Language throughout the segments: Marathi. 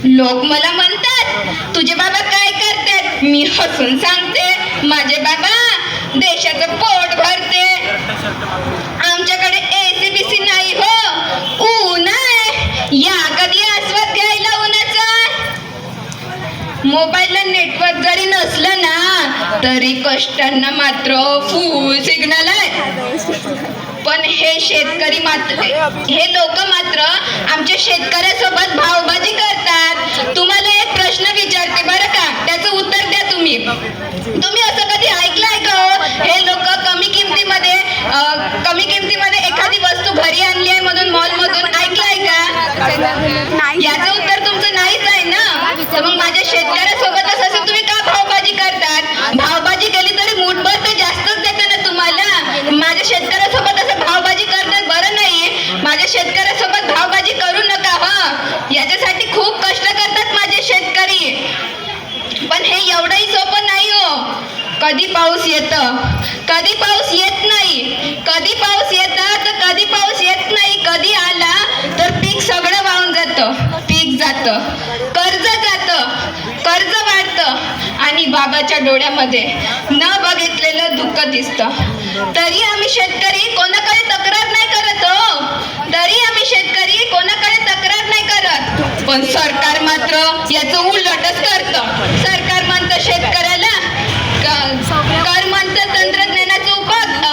लोक मला म्हणतात तुझे बाबा काय करतात. मी हसून सांगते माझे बाबा देशाचं पोट भरते. आमच्याकडे एसीबीसी नाही हो, ऊन आहे. या कधी आस्वाद घ्यायला उन्हाचा. मोबाईलला नेटवर्क जरी नसलं ना तरी कष्टांना मात्र फुल सिग्नल आहे. पण हे शेतकरी मात्र, हे लोक मात्र आमच्या शेतकऱ्यासोबत भावबाजी करतात. तुम्हाला एक प्रश्न विचारते बरं का, त्याचं उत्तर द्या तुम्ही. तुम्ही असं कधी ऐकलंय का हो, हे लोक कमी किमतीमध्ये एखादी वस्तू घरी आणली आहे म्हणून मॉल मधून ऐकलंय का? याचं उत्तर तुमचं नाहीच आहे ना. तर मग माझ्या शेतकऱ्यासोबतच असं तुम्ही का भावबाजी करतात? भावबाजी केली तरी मूठभर तर जास्तच देते ना तुम्हाला. माझ्या शेतकऱ्यासोबत असं भावबाजी करणं बरं नाही. माझ्या शेतकऱ्यासोबत भावबाजी करू नका हं. याच्यासाठी खूप कष्ट करतात माझे शेतकरी. पण हे एवढंही सोपं नाही हो. कधी पाऊस येतं, कधी पाऊस येत नाही. कधी पाऊस येतं तर कधी पाऊस येत नाही. कधी आला तर पीक सगळं वाहून जातं, पीक जातं, कर्ज वाढतं आणि बाबाच्या डोळ्यामध्ये न बघितलेलं दुःख दिसतं. तरी आम्ही शेतकरी कोणाकडे तक्रार नाही करत हो. तरी आम्ही शेतकरी कोणाकडे तक्रार नाही करत. पण सरकार मात्र याचं उलटच करतं. सरकार म्हणतं शेतकऱ्याला कर म्हणतं तंत्रज्ञानाचा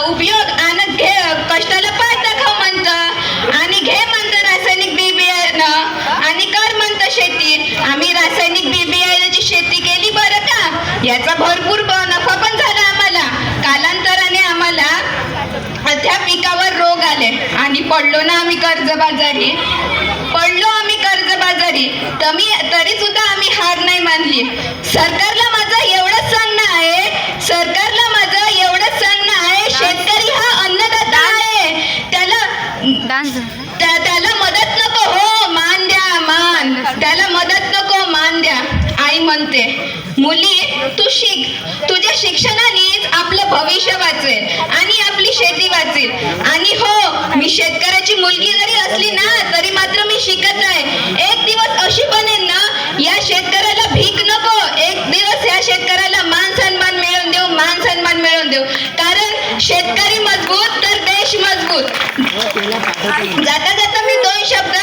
उपयोग आणि घे कष्टाला पाय दाखव म्हणतं, आणि घे म्हणतं रासायनिक बी बियाणं आणि कर म्हणतं शेती. आम्ही रासायनिक बी बियाण्याची शेती केली बरं का, याचा भरपूर नफा पण झाला आम्हाला. कालांतराने आम्हाला त्या पिकावर रोग आले आणि पडलो आम्ही कर्जबाजारी. तरी सुद्धा आम्ही हार नाही मानली. सरकारला माझं एवढंच सांगणं आहे, शेतकरी हा अन्नदाता आहे. त्याला मदत नको हो, मान द्या मान. त्याला मदत नको, मान द्या. आई म्हणते मुली तू शिक, तुझ्या शिक्षणानेच आपलं भविष्य वाचेल आणि आपली शेती वाचेल. आणि हो, मी शेतकऱ्याची मुलगी जरी असली ना तरी मात्र मी शिकत आहे. एक दिवस अशी बनेल ना, या शेतकऱ्याला भीक नको, एक दिवस या शेतकऱ्याला मान सन्मान मिळवून देऊ. कारण शेतकरी मजबूत तर देश मजबूत. जाता जाता मी 2 शब्द